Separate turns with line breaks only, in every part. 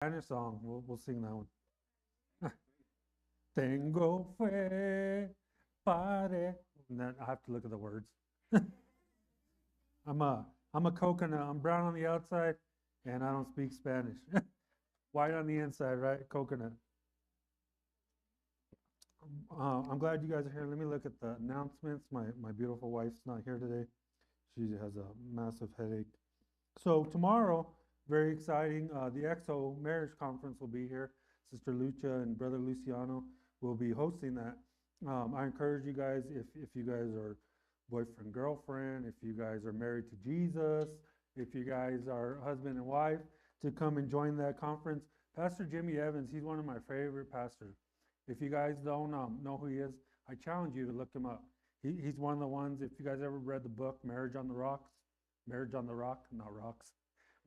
Spanish song. We'll sing that one. Tengo fe, pare. And then I have to look at the words. I'm a I'm a coconut. I'm brown on the outside, and I don't speak Spanish. White on the inside, right? Coconut. I'm glad you guys are here. Let me look at the announcements. My beautiful wife's not here today. She has a massive headache. So tomorrow, very exciting. The EXO Marriage Conference will be here. Sister Lucha and Brother Luciano will be hosting that. I encourage you guys, if you guys are boyfriend, girlfriend, if you guys are married to Jesus, if you guys are husband and wife, to come and join that conference. Pastor Jimmy Evans, he's one of my favorite pastors. If you guys don't know who he is, I challenge you to look him up. He's one of the ones, if you guys ever read the book Marriage on the Rocks, Marriage on the Rock, not Rocks,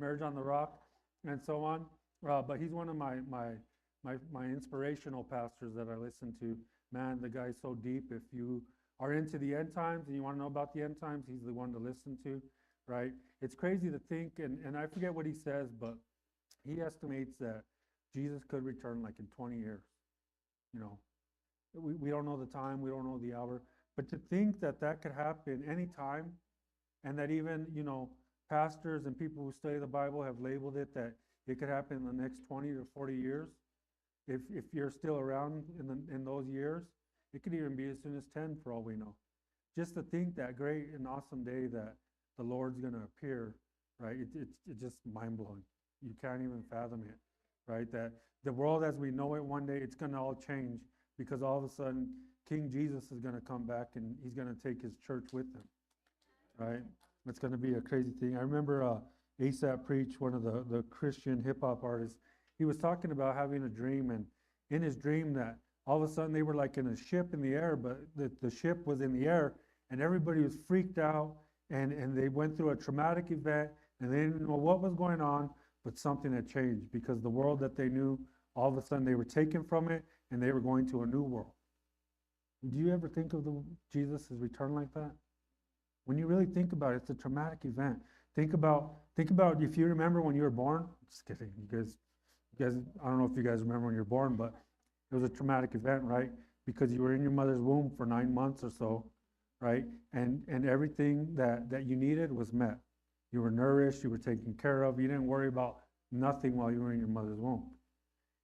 Marriage on the Rock, and so on. But he's one of my inspirational pastors that I listen to. Man, the guy's so deep. If you are into the end times and you want to know about the end times, he's the one to listen to, right? It's crazy to think, and I forget what he says, but he estimates that Jesus could return like in 20 years. You know, we don't know the time, we don't know the hour, but to think that that could happen anytime, and that even, pastors and people who study the Bible have labeled it that it could happen in the next 20 to 40 years. If you're still around in those years, it could even be as soon as 10 for all we know. Just to think that great and awesome day that the Lord's going to appear, right? It's just mind blowing. You can't even fathom it, right? That the world as we know it one day, it's going to all change because all of a sudden King Jesus is going to come back and he's going to take his church with him, right? It's going to be a crazy thing. I remember ASAP Preach, one of the Christian hip hop artists, he was talking about having a dream, and in his dream that all of a sudden they were like in a ship in the air, but the ship was in the air, and everybody was freaked out, and they went through a traumatic event, and they didn't know what was going on, but something had changed because the world that they knew, all of a sudden they were taken from it, and they were going to a new world. Do you ever think of Jesus' return like that? When you really think about it, it's a traumatic event. Think about if you remember when you were born. Just kidding, you guys. I don't know if you guys remember when you were born, but it was a traumatic event, right? Because you were in your mother's womb for 9 months or so, right? And everything that you needed was met. You were nourished. You were taken care of. You didn't worry about nothing while you were in your mother's womb.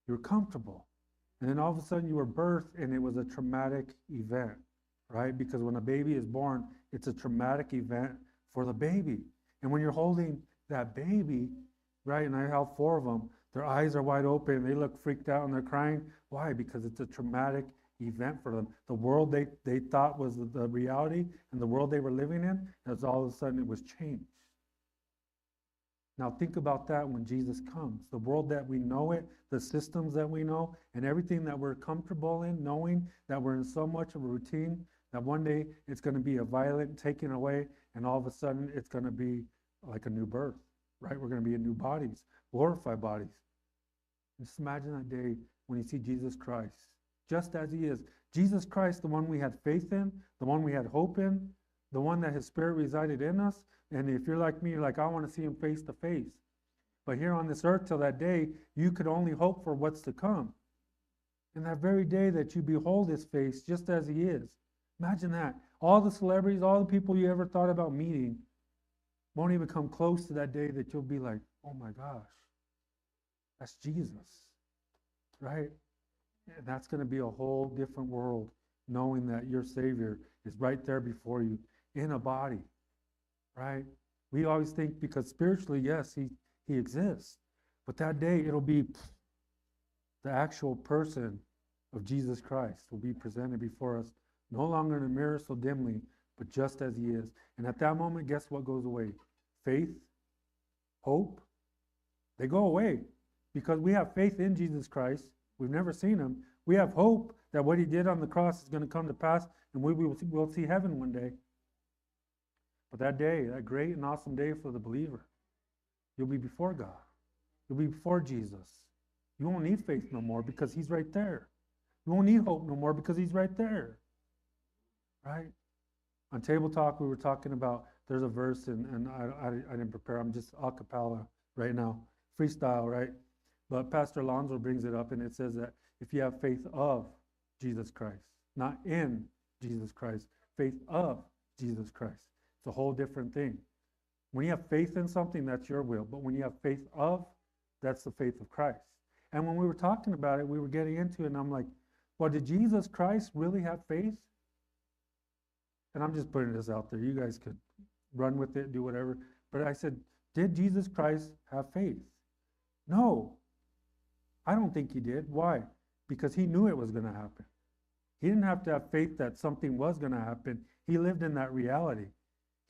You were comfortable, and then all of a sudden you were birthed, and it was a traumatic event, right? Because when a baby is born, it's a traumatic event for the baby. And when you're holding that baby, right, and I held four of them, their eyes are wide open, they look freaked out and they're crying. Why? Because it's a traumatic event for them. The world they thought was the reality and the world they were living in, as all of a sudden it was changed. Now think about that when Jesus comes. The world that we know it, the systems that we know, and everything that we're comfortable in, knowing that we're in so much of a routine, that one day it's going to be a violent taking away, and all of a sudden it's going to be like a new birth, right? We're going to be in new bodies, glorified bodies. Just imagine that day when you see Jesus Christ, just as he is. Jesus Christ, the one we had faith in, the one we had hope in, the one that his spirit resided in us. And if you're like me, you're like, I want to see him face to face. But here on this earth till that day, you could only hope for what's to come. And that very day that you behold his face just as he is. Imagine that. All the celebrities, all the people you ever thought about meeting won't even come close to that day that you'll be like, oh my gosh, that's Jesus, right? And that's going to be a whole different world, knowing that your Savior is right there before you in a body, right? We always think because spiritually, yes, he exists. But that day, it'll be the actual person of Jesus Christ will be presented before us, no longer in a mirror so dimly, but just as he is. And at that moment, guess what goes away? Faith, hope, they go away because we have faith in Jesus Christ. We've never seen him. We have hope that what he did on the cross is going to come to pass, and we'll see heaven one day. But that day, that great and awesome day for the believer, you'll be before God. You'll be before Jesus. You won't need faith no more because he's right there. You won't need hope no more because he's right there. Right? On Table Talk, we were talking about, there's a verse, and I didn't prepare. I'm just a cappella right now. Freestyle, right? But Pastor Alonso brings it up, and it says that if you have faith of Jesus Christ, not in Jesus Christ, faith of Jesus Christ, it's a whole different thing. When you have faith in something, that's your will. But when you have faith of, that's the faith of Christ. And when we were talking about it, we were getting into it, and I'm like, well, did Jesus Christ really have faith? And I'm just putting this out there. You guys could run with it, do whatever. But I said, did Jesus Christ have faith? No. I don't think he did. Why? Because he knew it was going to happen. He didn't have to have faith that something was going to happen. He lived in that reality.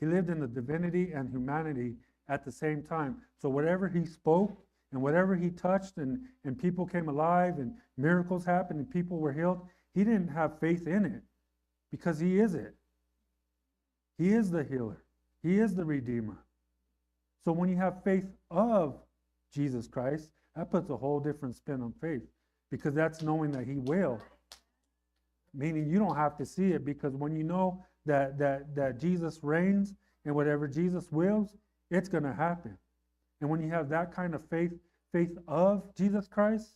He lived in the divinity and humanity at the same time. So whatever he spoke and whatever he touched and people came alive and miracles happened and people were healed, he didn't have faith in it because he is it. He is the healer. He is the redeemer. So when you have faith of Jesus Christ, that puts a whole different spin on faith, because that's knowing that he will. Meaning you don't have to see it, because when you know that Jesus reigns and whatever Jesus wills, it's going to happen. And when you have that kind of faith of Jesus Christ,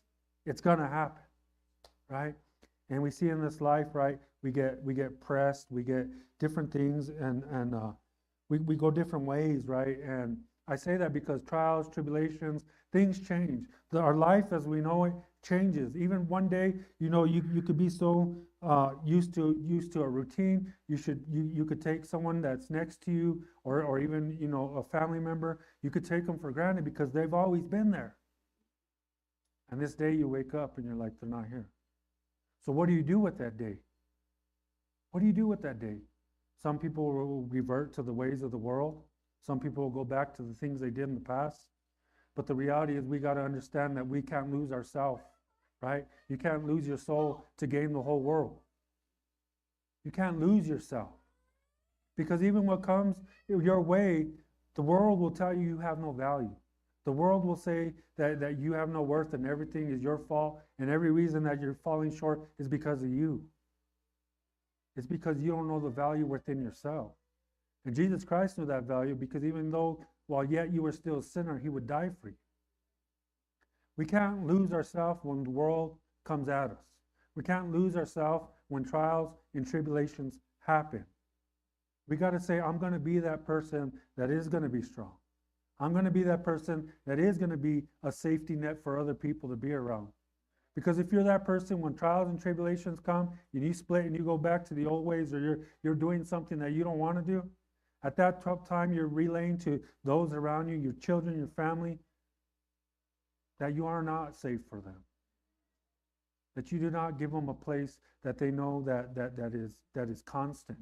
it's going to happen, right? And we see in this life, right, we get pressed, we get different things, and we go different ways, right? And I say that because trials, tribulations, things change. Our life as we know it changes. Even one day, you could be so used to a routine. You could take someone that's next to you, or even a family member. You could take them for granted because they've always been there. And this day you wake up and you're like, they're not here. So what do you do with that day? What do you do with that day? Some people will revert to the ways of the world. Some people will go back to the things they did in the past. But the reality is we got to understand that we can't lose ourselves, right? You can't lose your soul to gain the whole world. You can't lose yourself. Because even what comes your way, the world will tell you you have no value. The world will say that you have no worth and everything is your fault, and every reason that you're falling short is because of you. It's because you don't know the value within yourself. And Jesus Christ knew that value, because even though, while yet you were still a sinner, he would die for you. We can't lose ourselves when the world comes at us. We can't lose ourselves when trials and tribulations happen. We got to say, I'm going to be that person that is going to be strong. I'm going to be that person that is going to be a safety net for other people to be around. Because if you're that person, when trials and tribulations come, and you split and you go back to the old ways, or you're doing something that you don't want to do, at that time you're relaying to those around you, your children, your family, that you are not safe for them. That you do not give them a place that they know that is constant,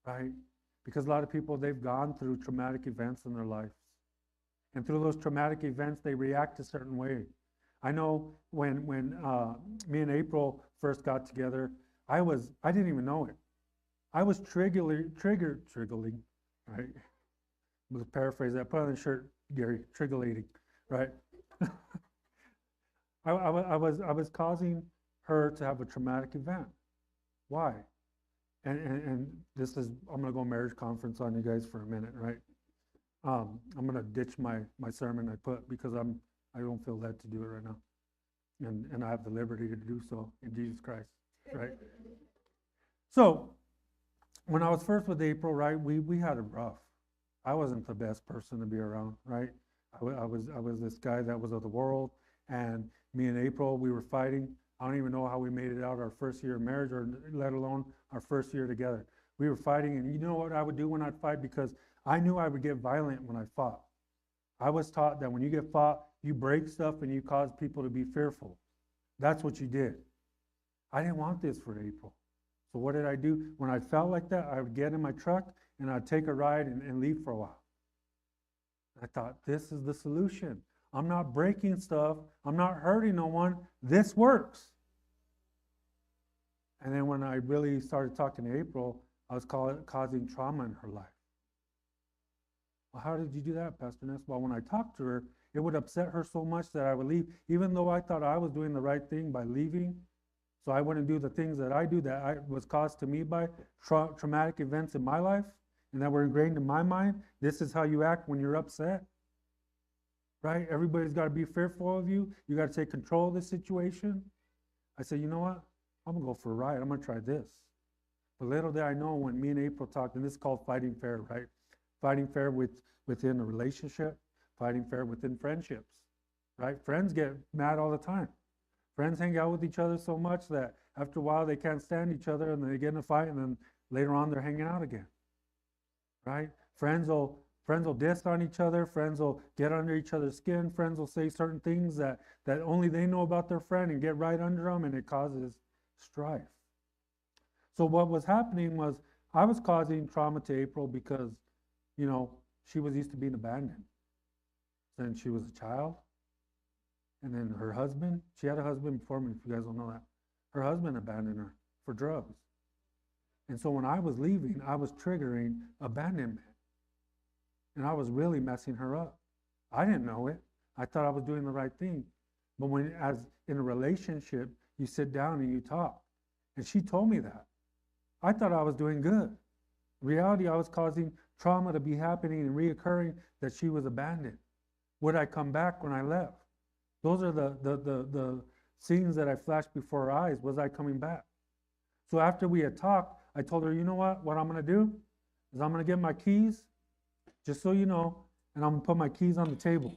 right? Because a lot of people, they've gone through traumatic events in their lives. And through those traumatic events, they react a certain way. I know when me and April first got together, I didn't even know it. I was triggering, right? Let's paraphrase that. Put on the shirt, Gary, triggulating, right? I was causing her to have a traumatic event. Why? And this is, I'm going to go marriage conference on you guys for a minute, right? I'm going to ditch my sermon I put, because I don't feel led to do it right now. And I have the liberty to do so in Jesus Christ, right? So, when I was first with April, right, we had it rough. I wasn't the best person to be around, right? I was this guy that was of the world, and me and April, we were fighting. I don't even know how we made it out our first year of marriage, or let alone our first year together. We were fighting, and you know what I would do when I'd fight? Because I knew I would get violent when I fought. I was taught that when you get fought, you break stuff and you cause people to be fearful. That's what you did. I didn't want this for April. So what did I do? When I felt like that, I would get in my truck and I'd take a ride and leave for a while. I thought, this is the solution. I'm not breaking stuff. I'm not hurting no one. This works. And then when I really started talking to April, I was causing trauma in her life. Well, how did you do that, Pastor Ness? Well, when I talked to her, it would upset her so much that I would leave, even though I thought I was doing the right thing by leaving. So I wouldn't do the things that I do that was caused to me by traumatic events in my life and that were ingrained in my mind. This is how you act when you're upset, right? Everybody's got to be fearful of you. You got to take control of the situation. I said, you know what? I'm going to go for a ride. I'm going to try this. But little did I know when me and April talked, and this is called fighting fair, right? Fighting fair within a relationship, fighting fair within friendships, right? Friends get mad all the time. Friends hang out with each other so much that after a while they can't stand each other and they get in a fight, and then later on they're hanging out again, right? Friends will diss on each other. Friends will get under each other's skin. Friends will say certain things that only they know about their friend and get right under them, and it causes strife. So what was happening was I was causing trauma to April because, she was used to being abandoned. Then she was a child. And then her husband, she had a husband before me, if you guys don't know that. Her husband abandoned her for drugs. And so when I was leaving, I was triggering abandonment. And I was really messing her up. I didn't know it. I thought I was doing the right thing. But when, as in a relationship, you sit down and you talk. And she told me that. I thought I was doing good. In reality, I was causing trauma to be happening and reoccurring that she was abandoned. Would I come back when I left? Those are the scenes that I flashed before her eyes. Was I coming back? So after we had talked, I told her, you know what I'm going to do is I'm going to get my keys, just so you know, and I'm going to put my keys on the table.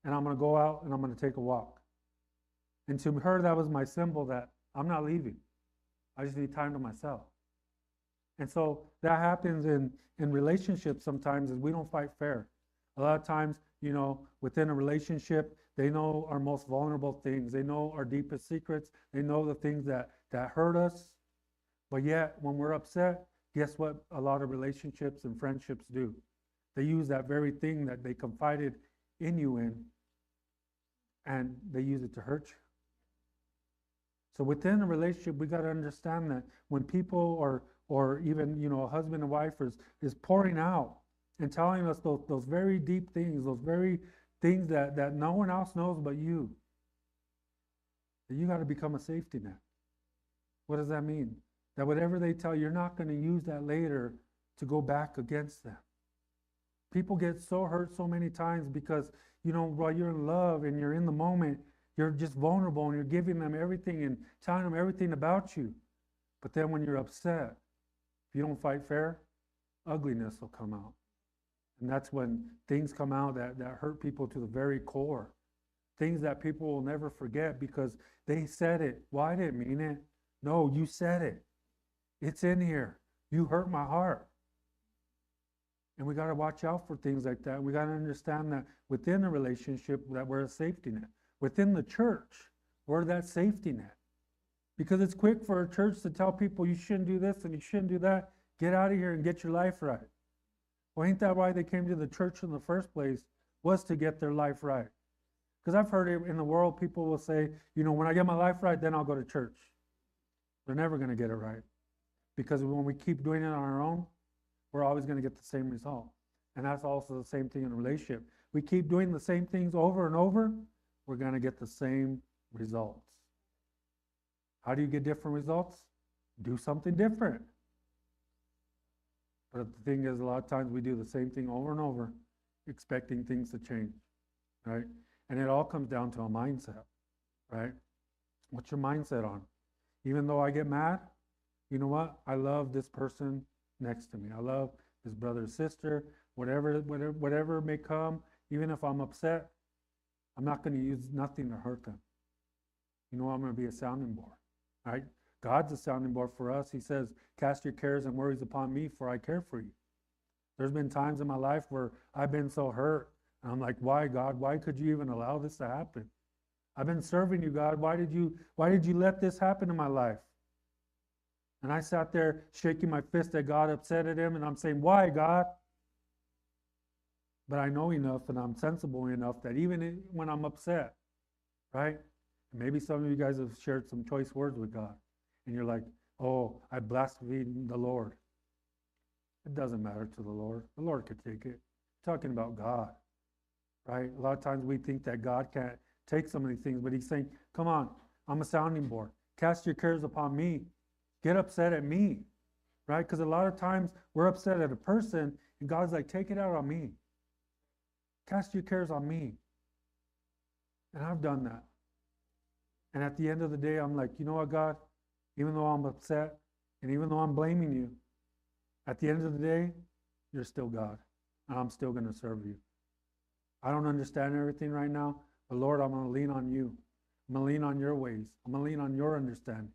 And I'm going to go out and I'm going to take a walk. And to her, that was my symbol that I'm not leaving. I just need time to myself. And so that happens in relationships sometimes, is we don't fight fair. A lot of times, within a relationship, they know our most vulnerable things. They know our deepest secrets. They know the things that hurt us. But yet, when we're upset, guess what a lot of relationships and friendships do? They use that very thing that they confided in you in, and they use it to hurt you. So within a relationship, we got to understand that when people or even, a husband and wife is pouring out and telling us those very deep things, those very things that no one else knows but you, that you got to become a safety net. What does that mean? That whatever they tell you, you're not going to use that later to go back against them. People get so hurt so many times because, while you're in love and you're in the moment, you're just vulnerable and you're giving them everything and telling them everything about you. But then when you're upset, if you don't fight fair, ugliness will come out. And that's when things come out that hurt people to the very core. Things that people will never forget because they said it. Well, I didn't mean it. No, you said it. It's in here. You hurt my heart. And we got to watch out for things like that. We got to understand that within a relationship that we're a safety net. Within the church, we're that safety net. Because it's quick for a church to tell people you shouldn't do this and you shouldn't do that. Get out of here and get your life right. Well, ain't that why they came to the church in the first place, was to get their life right? Because I've heard it in the world, people will say, when I get my life right, then I'll go to church. They're never going to get it right. Because when we keep doing it on our own, we're always going to get the same result. And that's also the same thing in a relationship. We keep doing the same things over and over, we're going to get the same results. How do you get different results? Do something different. But the thing is, a lot of times we do the same thing over and over, expecting things to change, right? And it all comes down to a mindset, right? What's your mindset on? Even though I get mad, you know what? I love this person next to me. I love this brother or sister, whatever may come. Even if I'm upset, I'm not going to use nothing to hurt them. I'm going to be a sounding board, right? God's a sounding board for us. He says, cast your cares and worries upon me, for I care for you. There's been times in my life where I've been so hurt. And I'm like, why, God? Why could you even allow this to happen? I've been serving you, God. Why did you let this happen in my life? And I sat there shaking my fist at God, upset at him, and I'm saying, why, God? But I know enough and I'm sensible enough that even when I'm upset, right? Maybe some of you guys have shared some choice words with God. And you're like, oh, I blasphemed the Lord. It doesn't matter to the Lord. The Lord could take it. I'm talking about God, right? A lot of times we think that God can't take some of these things, but he's saying, come on, I'm a sounding board. Cast your cares upon me. Get upset at me, right? Because a lot of times we're upset at a person and God's like, take it out on me. Cast your cares on me. And I've done that. And at the end of the day, I'm like, you know what, God? Even though I'm upset and even though I'm blaming you, at the end of the day, you're still God. And I'm still going to serve you. I don't understand everything right now, but Lord, I'm going to lean on you. I'm going to lean on your ways. I'm going to lean on your understanding.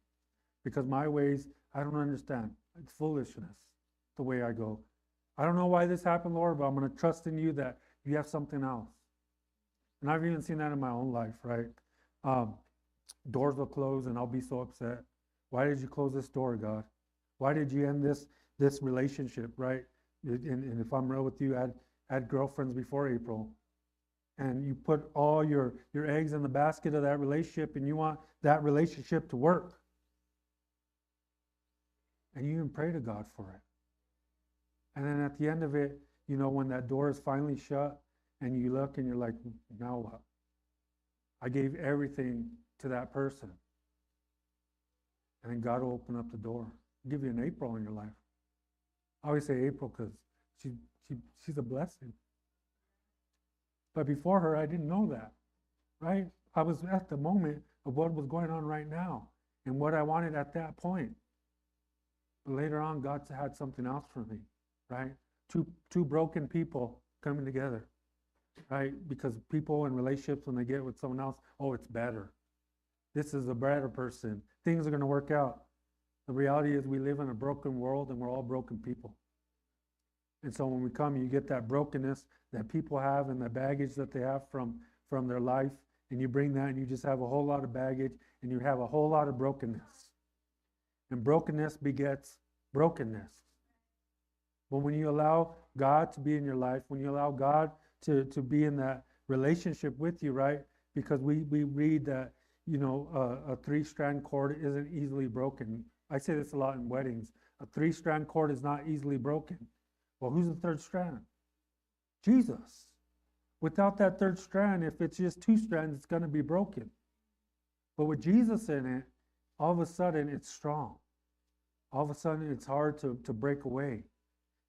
Because my ways, I don't understand. It's foolishness, the way I go. I don't know why this happened, Lord, but I'm going to trust in you that you have something else. And I've even seen that in my own life, right? Doors will close and I'll be so upset. Why did you close this door, God? Why did you end this relationship, right? And if I'm real with you, I had girlfriends before April. And you put all your eggs in the basket of that relationship and you want that relationship to work. And you even pray to God for it. And then at the end of it, you know, when that door is finally shut and you look and you're like, now what? I gave everything to that person. And then God will open up the door. I'll give you an April in your life. I always say April because she's a blessing. But before her, I didn't know that, right? I was at the moment of what was going on right now and what I wanted at that point. But later on, God had something else for me, right? Two broken people coming together, right? Because people in relationships, when they get with someone else, oh, it's better. This is a better person. Things are going to work out. The reality is we live in a broken world and we're all broken people. And so when we come, you get that brokenness that people have and the baggage that they have from their life, and you bring that and you just have a whole lot of baggage and you have a whole lot of brokenness. And brokenness begets brokenness. But when you allow God to be in your life, when you allow God to be in that relationship with you, right? Because we read that, you know, a three-strand cord isn't easily broken. I say this a lot in weddings. A three-strand cord is not easily broken. Well, who's the third strand? Jesus. Without that third strand, if it's just two strands, it's going to be broken. But with Jesus in it, all of a sudden it's strong. All of a sudden it's hard to break away.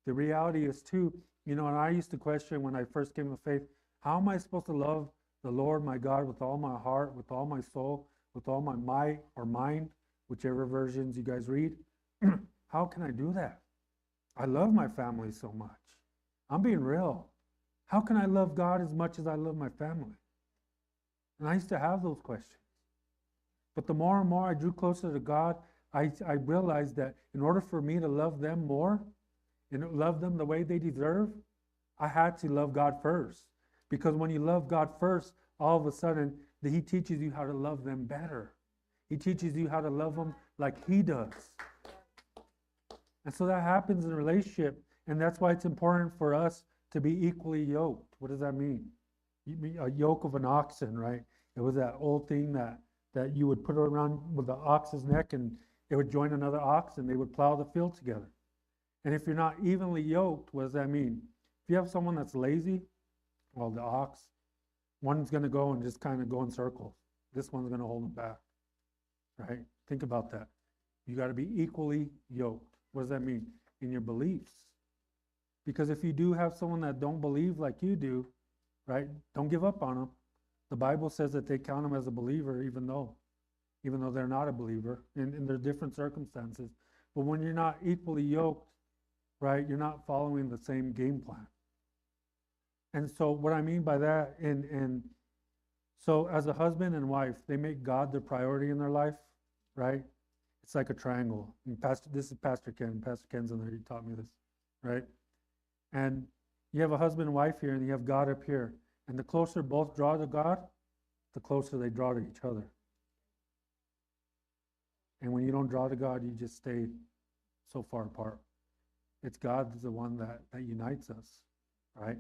The reality is too, you know, and I used to question when I first came to faith, how am I supposed to love the Lord my God with all my heart, with all my soul, with all my might or mind, whichever versions you guys read? How can I do that? I love my family so much. I'm being real. How can I love God as much as I love my family? And I used to have those questions. But the more and more I drew closer to God, I realized that in order for me to love them more and love them the way they deserve, I had to love God first. Because when you love God first, all of a sudden, He teaches you how to love them better. He teaches you how to love them like He does. And so that happens in a relationship, and that's why it's important for us to be equally yoked. What does that mean? A yoke of an oxen, right? It was that old thing that you would put around with the ox's neck, and it would join another ox, and they would plow the field together. And if you're not evenly yoked, what does that mean? If you have someone that's lazy, well, the ox, one's going to go and just kind of go in circles. This one's going to hold them back, right? Think about that. You got to be equally yoked. What does that mean? In your beliefs. Because if you do have someone that don't believe like you do, right, don't give up on them. The Bible says that they count them as a believer even though they're not a believer, and there are different circumstances. But when you're not equally yoked, right, you're not following the same game plan. And so what I mean by that, and so as a husband and wife, they make God their priority in their life, right? It's like a triangle. And this is Pastor Ken. Pastor Ken's in there. He taught me this, right? And you have a husband and wife here, and you have God up here. And the closer both draw to God, the closer they draw to each other. And when you don't draw to God, you just stay so far apart. It's God that's the one that unites us, right?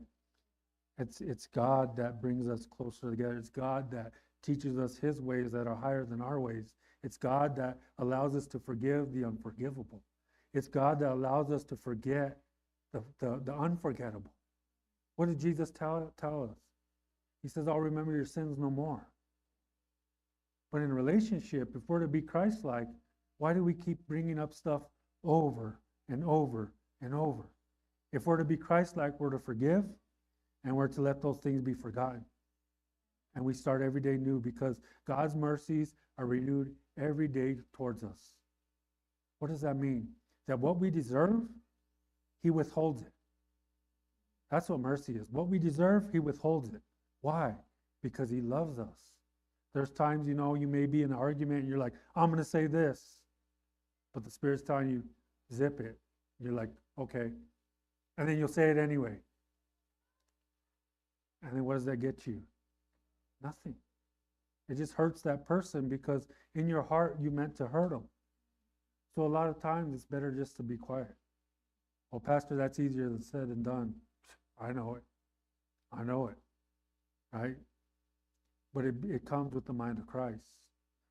It's God that brings us closer together. It's God that teaches us His ways that are higher than our ways. It's God that allows us to forgive the unforgivable. It's God that allows us to forget the unforgettable. What did Jesus tell us? He says, I'll remember your sins no more. But in a relationship, if we're to be Christ-like, why do we keep bringing up stuff over and over and over? If we're to be Christ-like, we're to forgive And we're to let those things be forgotten. And we start every day new because God's mercies are renewed every day towards us. What does that mean? That what we deserve, He withholds it. That's what mercy is. What we deserve, He withholds it. Why? Because He loves us. There's times, you may be in an argument and you're like, I'm going to say this. But the Spirit's telling you, zip it. You're like, okay. And then you'll say it anyway. And then what does that get you? Nothing. It just hurts that person because in your heart you meant to hurt them. So a lot of times it's better just to be quiet. Well, Pastor, that's easier than said and done. I know it. I know it. Right? But it comes with the mind of Christ.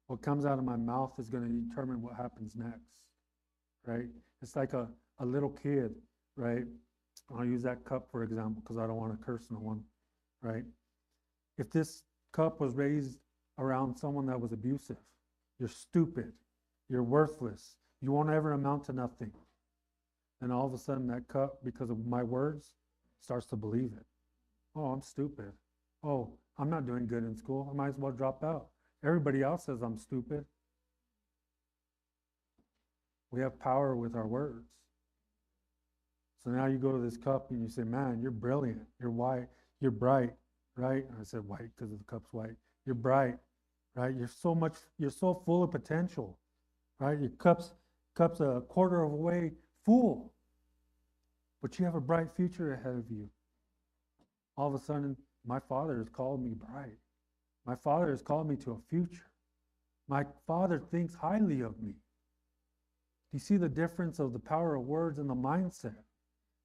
What comes out of my mouth is going to determine what happens next. Right? It's like a little kid, right? I'll use that cup for example because I don't want to curse no one. Right? If this cup was raised around someone that was abusive, you're stupid, you're worthless, you won't ever amount to nothing. And all of a sudden that cup, because of my words, starts to believe it. Oh, I'm stupid. Oh, I'm not doing good in school. I might as well drop out. Everybody else says I'm stupid. We have power with our words. So now you go to this cup and you say, man, you're brilliant. You're white. You're bright, right? And I said white because the cup's white. You're bright, right? You're so full of potential, right? Your cup's a quarter of a way full. But you have a bright future ahead of you. All of a sudden, my Father has called me bright. My Father has called me to a future. My Father thinks highly of me. Do you see the difference of the power of words and the mindset?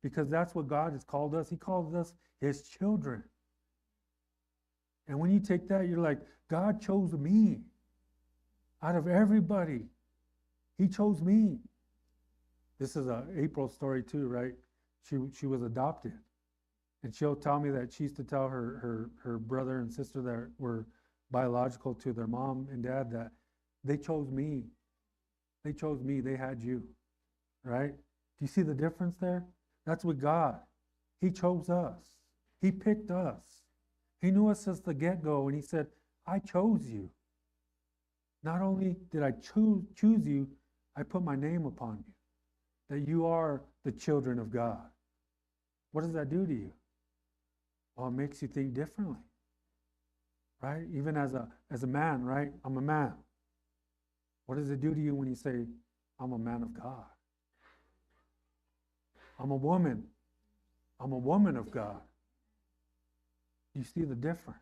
Because that's what God has called us. He calls us His children. And when you take that, you're like, God chose me. Out of everybody, He chose me. This is April's story too, right? She was adopted. And she'll tell me that she used to tell her brother and sister that were biological to their mom and dad that they chose me. They chose me. They had you. Right? Do you see the difference there? That's with God. He chose us. He picked us. He knew us since the get-go, and He said, I chose you. Not only did I choose you, I put my name upon you, that you are the children of God. What does that do to you? Well, it makes you think differently, right? Even as a man, right? I'm a man. What does it do to you when you say, I'm a man of God? I'm a woman. I'm a woman of God. You see the difference.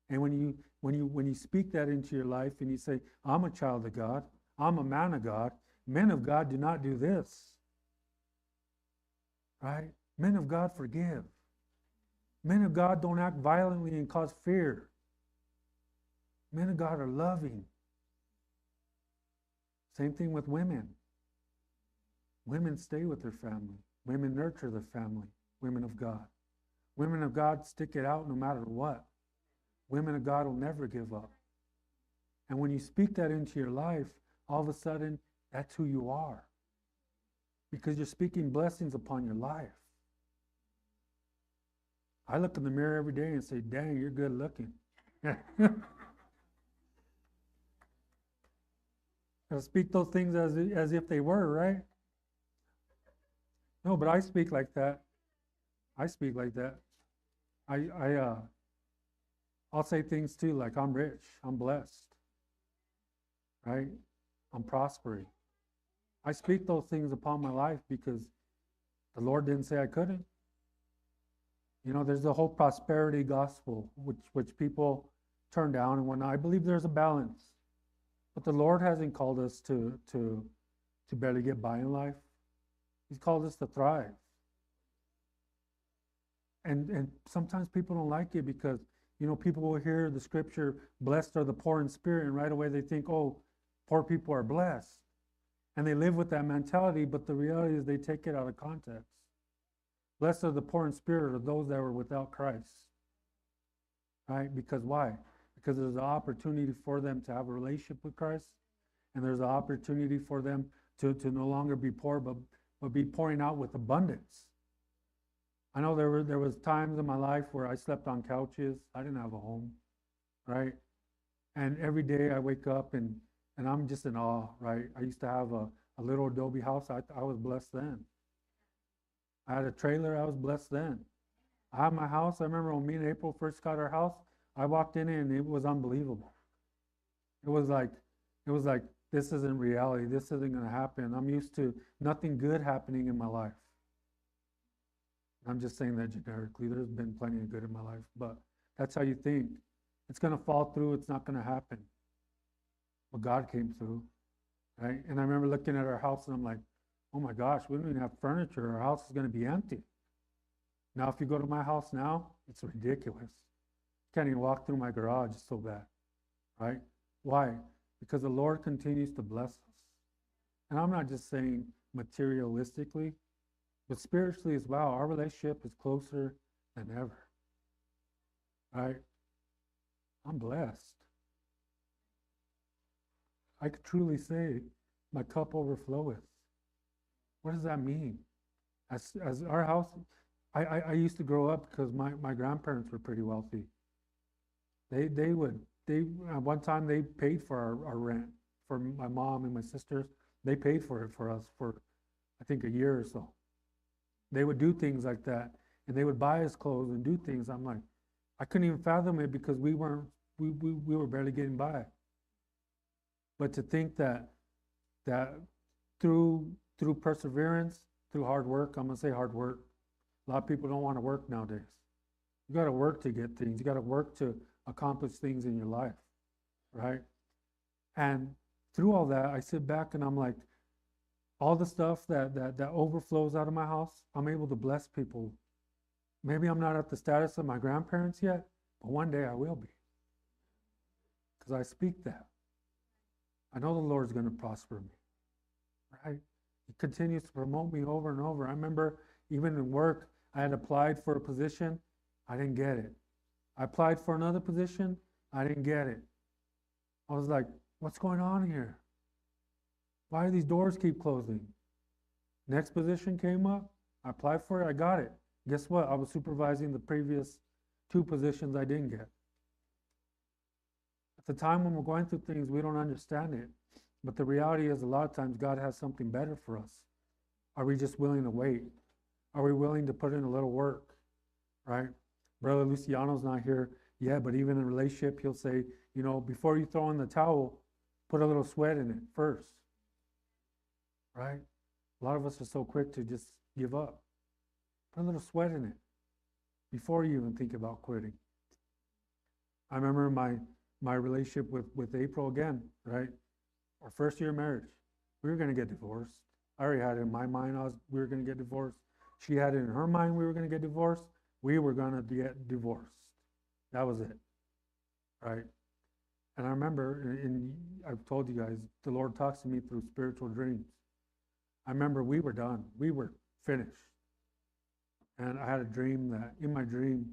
And when you speak that into your life and you say, I'm a child of God, I'm a man of God, men of God do not do this. Right? Men of God forgive. Men of God don't act violently and cause fear. Men of God are loving. Same thing with women. Women stay with their family. Women nurture their family. Women of God. Women of God stick it out no matter what. Women of God will never give up. And when you speak that into your life, all of a sudden, that's who you are. Because you're speaking blessings upon your life. I look in the mirror every day and say, dang, you're good looking. I speak those things as if they were, right? No, but I speak like that. I speak like that. I'll say things too, like I'm rich, I'm blessed, right? I'm prospering. I speak those things upon my life because the Lord didn't say I couldn't. There's the whole prosperity gospel, which people turn down and whatnot. I believe there's a balance. But the Lord hasn't called us to barely get by in life. He's called us to thrive. And sometimes people don't like it because, people will hear the scripture, blessed are the poor in spirit, and right away they think, oh, poor people are blessed. And they live with that mentality, but the reality is they take it out of context. Blessed are the poor in spirit, are those that were without Christ. Right? Because why? Because there's an opportunity for them to have a relationship with Christ, and there's an opportunity for them to no longer be poor, but be pouring out with abundance. I know there was times in my life where I slept on couches. I didn't have a home, right? And every day I wake up and I'm just in awe, right? I used to have a little adobe house. I was blessed then. I had a trailer. I was blessed then. I had my house. I remember when me and April first got our house, I walked in and it was unbelievable. It was like, it was like, this isn't reality. This isn't going to happen. I'm used to nothing good happening in my life. I'm just saying that generically. There's been plenty of good in my life, but that's how you think. It's going to fall through. It's not going to happen. But God came through, right? And I remember looking at our house and I'm like, oh my gosh, we don't even have furniture. Our house is going to be empty. Now, if you go to my house now, it's ridiculous. Can't even walk through my garage. It's so bad, right? Why? Because the Lord continues to bless us. And I'm not just saying materialistically, but spiritually as well. Our relationship is closer than ever, right? I'm blessed. I could truly say my cup overfloweth. What does that mean? As our house, I used to grow up because my grandparents were pretty wealthy. They at one time they paid for our rent for my mom and my sisters. They paid for it for us for I think a year or so. They would do things like that, and they would buy us clothes and do things. I'm like, I couldn't even fathom it because we were barely getting by. But to think that through perseverance, through hard work, I'm gonna say hard work. A lot of people don't want to work nowadays. You got to work to get things. You got to work to accomplish things in your life, right? And through all that, I sit back and I'm like, all the stuff that overflows out of my house, I'm able to bless people. Maybe I'm not at the status of my grandparents yet, but one day I will be. Because I speak that. I know the Lord's going to prosper me, right? He continues to promote me over and over. I remember even in work, I had applied for a position, I didn't get it. I applied for another position, I didn't get it. I was like, what's going on here? Why do these doors keep closing? Next position came up, I applied for it, I got it. Guess what? I was supervising the previous 2 positions I didn't get. At the time when we're going through things, we don't understand it. But the reality is a lot of times God has something better for us. Are we just willing to wait? Are we willing to put in a little work, right? Brother Luciano's not here yet, but even in a relationship, he'll say, you know, before you throw in the towel, put a little sweat in it first, right? A lot of us are so quick to just give up. Put a little sweat in it before you even think about quitting. I remember my relationship with April again, right? Our first year of marriage, we were going to get divorced. I already had it in my mind we were going to get divorced. She had it in her mind we were going to get divorced. We were going to get divorced. That was it, right? And I remember, and I've told you guys, the Lord talks to me through spiritual dreams. I remember we were done. We were finished. And I had a dream that in my dream,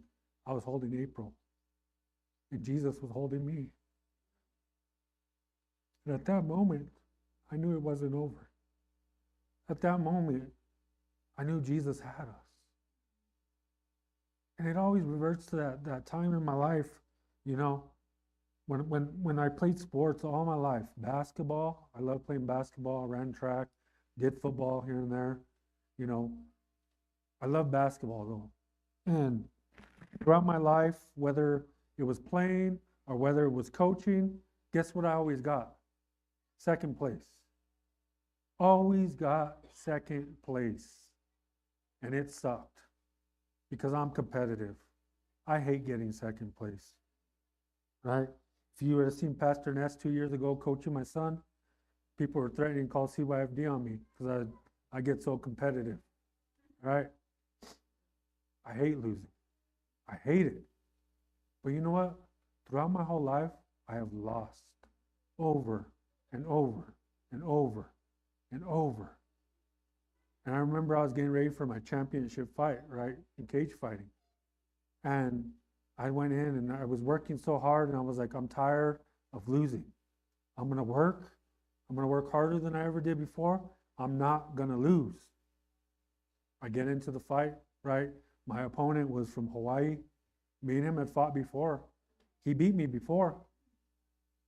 I was holding April. And Jesus was holding me. And at that moment, I knew it wasn't over. At that moment, I knew Jesus had us. And it always reverts to that time in my life, you know, when I played sports all my life. Basketball, I loved playing basketball, ran track, did football here and there. You know, I love basketball though. And throughout my life, whether it was playing or whether it was coaching, guess what I always got? Second place. Always got second place. And it sucked because I'm competitive. I hate getting second place, right? If you would have seen Pastor Ness 2 years ago coaching my son, people were threatening to call CYFD on me because I get so competitive, right? I hate losing. I hate it. But you know what? Throughout my whole life, I have lost over and over and over and over. And I remember I was getting ready for my championship fight, right, in cage fighting. And I went in and I was working so hard and I was like, I'm tired of losing. I'm going to work. I'm going to work harder than I ever did before. I'm not going to lose. I get into the fight, right? My opponent was from Hawaii. Me and him had fought before. He beat me before,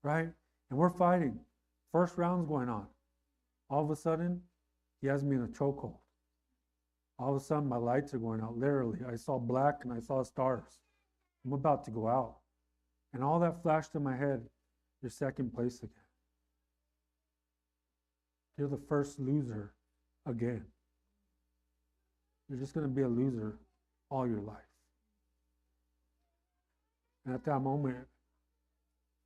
right? And we're fighting. First round's going on. All of a sudden, he has me in a chokehold. All of a sudden, my lights are going out. Literally, I saw black and I saw stars. I'm about to go out. And all that flashed in my head, you're second place again. You're the first loser again. You're just going to be a loser all your life. And at that moment,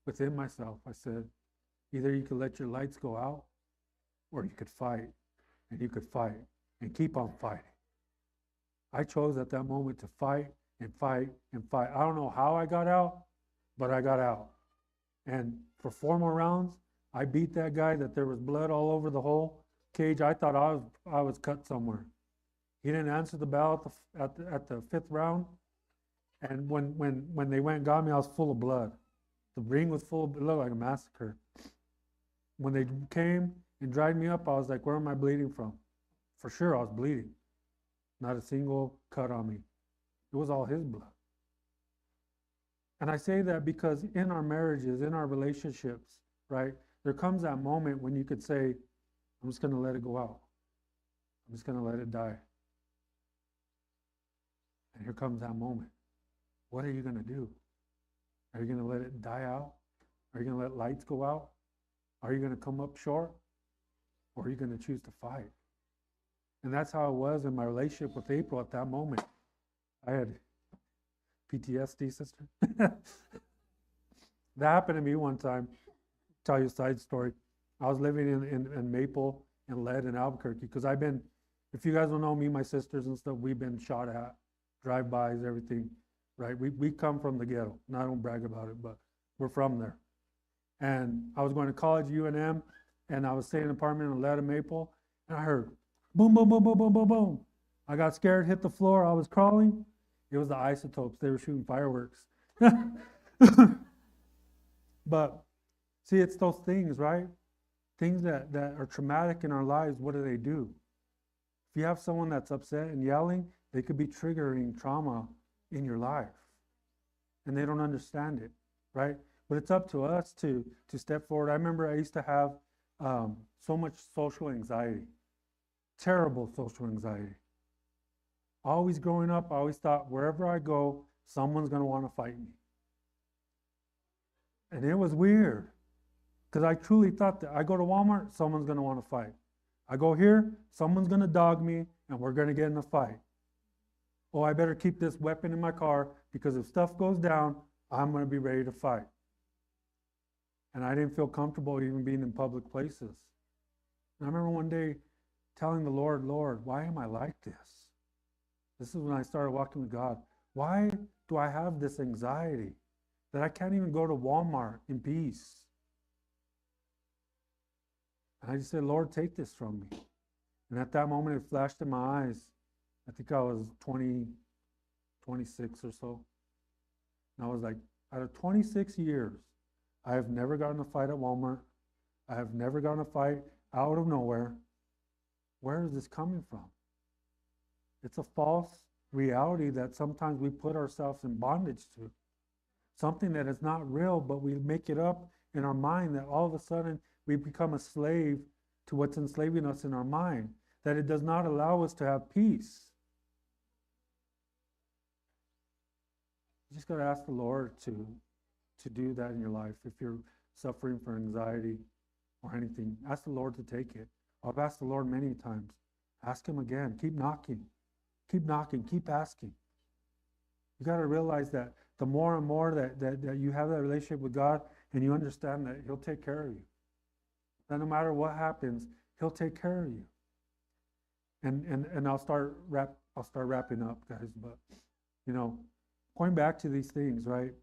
within myself, I said, either you could let your lights go out, or you could fight, and you could fight, and keep on fighting. I chose at that moment to fight and fight and fight. I don't know how I got out, but I got out. And for 4 more rounds, I beat that guy that there was blood all over the whole cage. I thought I was cut somewhere. He didn't answer the bell at the 5th round. And when they went and got me, I was full of blood. The ring was full of blood, it looked like a massacre. When they came and dried me up, I was like, where am I bleeding from? For sure, I was bleeding. Not a single cut on me. It was all his blood. And I say that because in our marriages, in our relationships, right, there comes that moment when you could say, I'm just going to let it go out. I'm just going to let it die. And here comes that moment. What are you going to do? Are you going to let it die out? Are you going to let lights go out? Are you going to come up short? Or are you going to choose to fight? And that's how it was in my relationship with April at that moment. I had PTSD, sister. That happened to me one time. Tell you a side story. I was living in Maple and Lead in Albuquerque because I've been, if you guys don't know me, my sisters and stuff, we've been shot at, drive-bys, everything, right? We come from the ghetto, and I don't brag about it, but we're from there. And I was going to college, UNM, and I was staying in an apartment in Lead and Maple, and I heard boom, boom, boom, boom, boom, boom, boom. I got scared, hit the floor, I was crawling. It was the isotopes, they were shooting fireworks. But see, it's those things, right? Things that are traumatic in our lives, what do? If you have someone that's upset and yelling, they could be triggering trauma in your life. And they don't understand it, right? But it's up to us to step forward. I remember I used to have so much social anxiety, terrible social anxiety. Always growing up, I always thought wherever I go, someone's going to want to fight me. And it was weird because I truly thought that I go to Walmart, someone's going to want to fight. I go here, someone's going to dog me and we're going to get in a fight. Oh, I better keep this weapon in my car because if stuff goes down, I'm going to be ready to fight. And I didn't feel comfortable even being in public places. And I remember one day telling the Lord, Lord, why am I like this? This is when I started walking with God. Why do I have this anxiety that I can't even go to Walmart in peace? And I just said, Lord, take this from me. And at that moment, it flashed in my eyes. I think I was 26 or so. And I was like, out of 26 years, I have never gotten a fight at Walmart. I have never gotten a fight out of nowhere. Where is this coming from? It's a false reality that sometimes we put ourselves in bondage to. Something that is not real, but we make it up in our mind that all of a sudden we become a slave to what's enslaving us in our mind, that it does not allow us to have peace. You just got to ask the Lord to do that in your life. If you're suffering from anxiety or anything, ask the Lord to take it. I've asked the Lord many times. Ask him again. Keep knocking. Keep knocking. Keep asking. You got to realize that the more and more that you have that relationship with God and you understand that he'll take care of you. That no matter what happens, he'll take care of you. And I'll start wrapping up, guys. But going back to these things, right?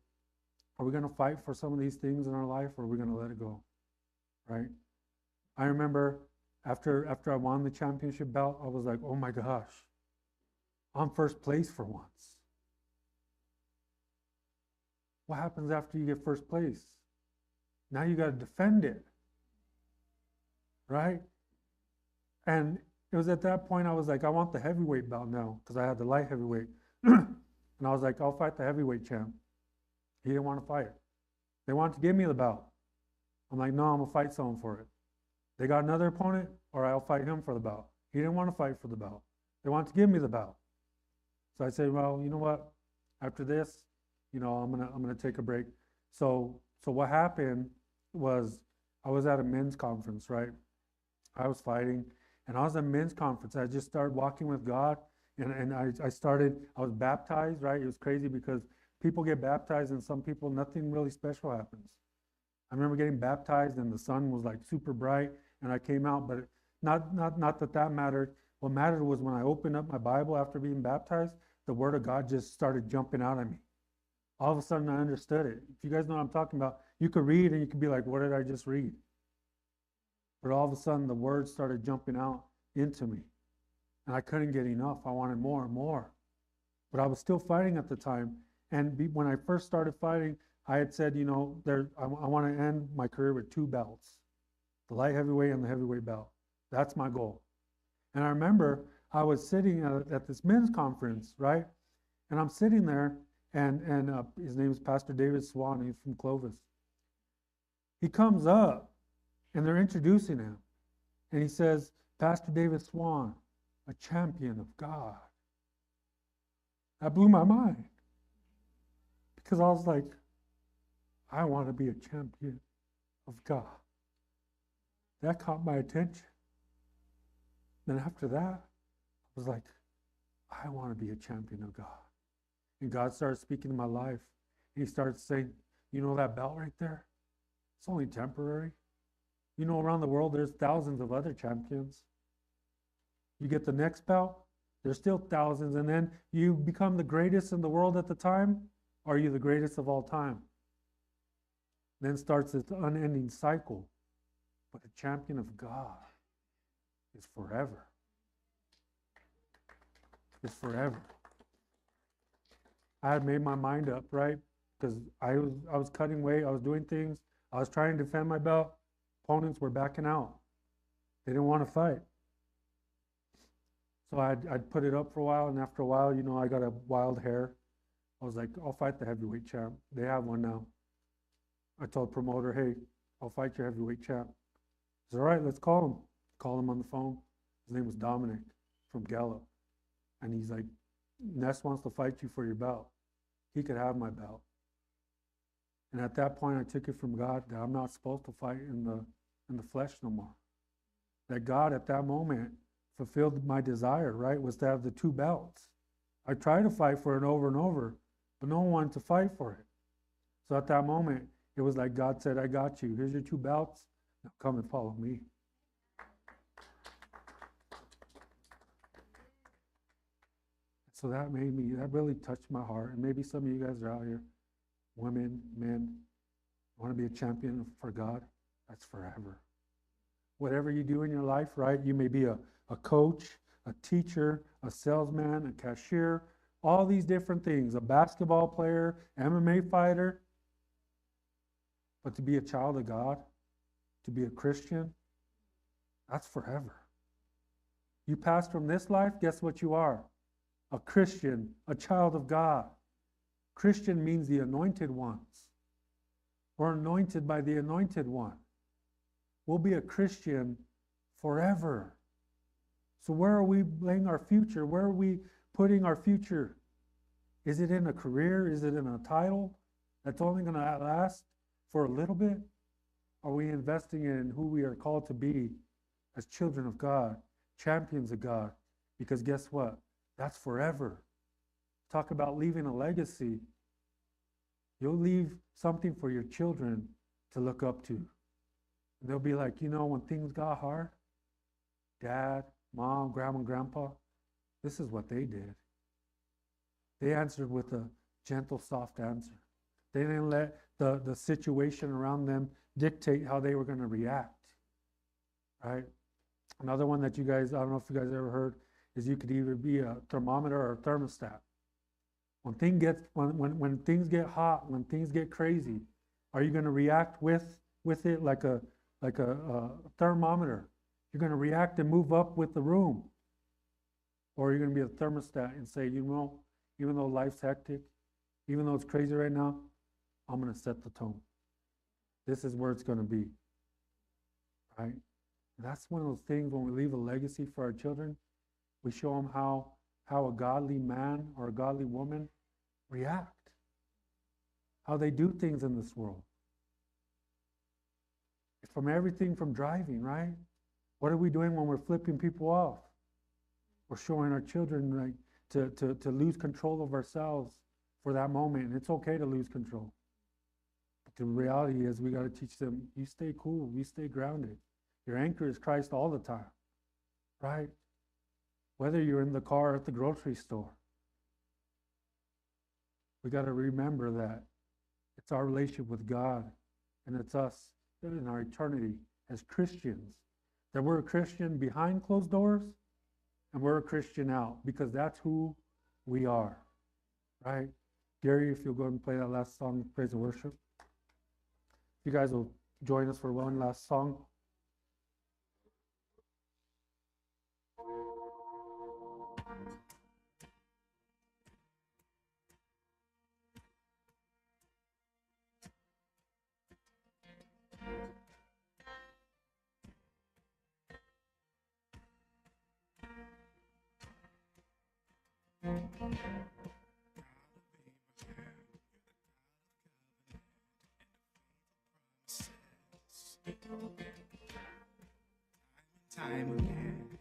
Are we going to fight for some of these things in our life, or are we going to let it go? Right? I remember after I won the championship belt, I was like, oh my gosh, I'm first place for once. What happens after you get first place? Now you got to defend it. Right? And it was at that point I was like, I want the heavyweight belt now, because I had the light heavyweight. And I was like, I'll fight the heavyweight champ. He didn't want to fight. They wanted to give me the belt. I'm like, no, I'm going to fight someone for it. They got another opponent, or I'll fight him for the belt. He didn't want to fight for the belt. They wanted to give me the belt. So I said, well, you know what? After this, I'm gonna take a break. So what happened was I was at a men's conference, right? I was fighting, and I was at a men's conference. I just started walking with God, and I was baptized, right? It was crazy because people get baptized, and some people, nothing really special happens. I remember getting baptized, and the sun was like super bright, and I came out, but not that mattered. What mattered was when I opened up my Bible after being baptized, the Word of God just started jumping out at me. All of a sudden, I understood it. If you guys know what I'm talking about, you could read and you could be like, what did I just read? But all of a sudden, the words started jumping out into me. And I couldn't get enough. I wanted more and more. But I was still fighting at the time. And when I first started fighting, I had said, I want to end my career with 2 belts, the light heavyweight and the heavyweight belt. That's my goal. And I remember I was sitting at this men's conference, right? And I'm sitting there, and his name is Pastor David Swan. He's from Clovis. He comes up, and they're introducing him. And he says, Pastor David Swan, a champion of God. That blew my mind. Because I was like, I want to be a champion of God. That caught my attention. Then after that, I was like, I want to be a champion of God. And God started speaking to my life. He started saying, that belt right there? It's only temporary. Around the world, there's thousands of other champions. You get the next belt, there's still thousands. And then you become the greatest in the world at the time. Are you the greatest of all time? Then starts this unending cycle. But a champion of God is forever. It's forever. I had made my mind up, right? Because I was cutting weight, I was doing things, I was trying to defend my belt. Opponents were backing out. They didn't want to fight. So I'd put it up for a while, and after a while, I got a wild hair. I was like, I'll fight the heavyweight champ. They have one now. I told the promoter, hey, I'll fight your heavyweight champ. He said, all right, let's call him. Call him on the phone. His name was Dominic from Gallup. And he's like, Ness wants to fight you for your belt. He could have my belt. And at that point, I took it from God that I'm not supposed to fight in the flesh no more. That God, at that moment, fulfilled my desire, right, was to have the 2 belts. I tried to fight for it over and over, but no one wanted to fight for it. So at that moment, it was like God said, I got you. Here's your 2 belts. Now come and follow me. So that really touched my heart. And maybe some of you guys are out here, women, men, want to be a champion for God. That's forever. Whatever you do in your life, right? You may be a coach, a teacher, a salesman, a cashier, all these different things, a basketball player, MMA fighter. But to be a child of God, to be a Christian, that's forever. You pass from this life, guess what you are? A Christian, a child of God. Christian means the anointed ones. We're anointed by the anointed one. We'll be a Christian forever. So where are we laying our future? Where are we putting our future? Is it in a career? Is it in a title that's only going to last for a little bit? Are we investing in who we are called to be as children of God, champions of God? Because guess what? That's forever. Talk about leaving a legacy. You'll leave something for your children to look up to. And they'll be like, when things got hard, Dad, Mom, Grandma, Grandpa, this is what they did. They answered with a gentle, soft answer. They didn't let the situation around them dictate how they were going to react. Right? Another one that you guys, I don't know if you guys ever heard, is you could either be a thermometer or a thermostat. When things get hot, when things get crazy, are you going to react with it like a thermometer? You're going to react and move up with the room. Or you're going to be a thermostat and say, even though life's hectic, even though it's crazy right now, I'm going to set the tone. This is where it's going to be, right? That's one of those things when we leave a legacy for our children, we show them how a godly man or a godly woman react, how they do things in this world. From everything from driving, right? What are we doing when we're flipping people off? We're showing our children, right, to lose control of ourselves for that moment. And it's okay to lose control. But the reality is we got to teach them, you stay cool, you stay grounded. Your anchor is Christ all the time, right? Whether you're in the car or at the grocery store. We got to remember that it's our relationship with God, and it's us in our eternity as Christians, that we're a Christian behind closed doors and we're a Christian out, because that's who we are, right? Gary, if you'll go and play that last song, Praise and Worship. You guys will join us for one last song.
Time again,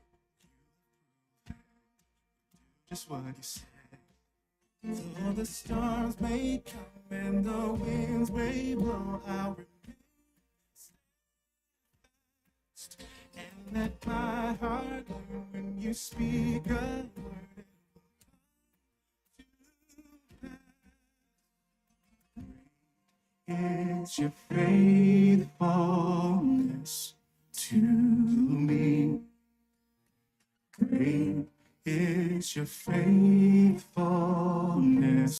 just what you said. Though the storms may come and the winds may blow, I'll remain steadfast and let my heart learn when you speak a word. It's your faithfulness to me. Great is your faithfulness.